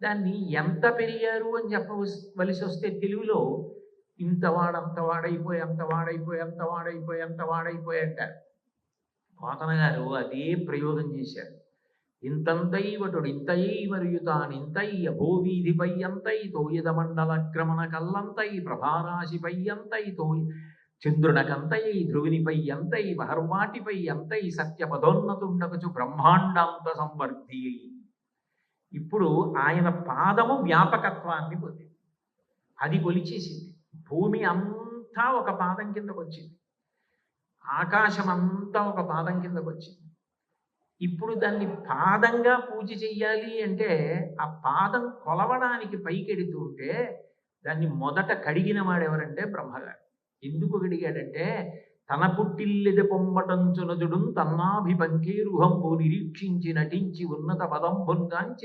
దాన్ని ఎంత పెరిగారు అని చెప్పవలసి వస్తే తెలుగులో ఇంత వాడంత వాడైపోయి, అంత వాడైపోయి, అంత వాడైపోయి, అంత వాడైపోయి అంటారు. పోతన గారు అదే ప్రయోగం చేశారు. ఇంతంతైవటుడు ఇంతైవరియు తానింతై అభోవీధిపై అంతై తోయద మండలక్రమణ కల్లంతై ప్రభారాశిపై అంతై తోయి చంద్రునకంతై ధ్రువునిపై అంతై మహర్వాటిపై అంతై సత్యపదోన్నతుండకచు బ్రహ్మాండాంత సంవర్ధి. ఇప్పుడు ఆయన పాదము వ్యాపకత్వాన్ని పొందింది. అది కొలిచేసింది. భూమి అంతా ఒక పాదం కిందకు వచ్చింది. ఆకాశం అంతా ఒక పాదం కిందకు వచ్చింది. ఇప్పుడు దాన్ని పాదంగా పూజ చెయ్యాలి అంటే ఆ పాదం కొలవడానికి పైకెడుతూ ఉంటే దాన్ని మొదట కడిగిన వాడెవరంటే బ్రహ్మగారు. ఎందుకు కడిగాడంటే తన పుట్టిల్లిది పొమ్మటంచునజుడు తన్నాభిపంకేరుహంబు నిరీక్షించి నటించి ఉన్నత పదంబుంగాంచి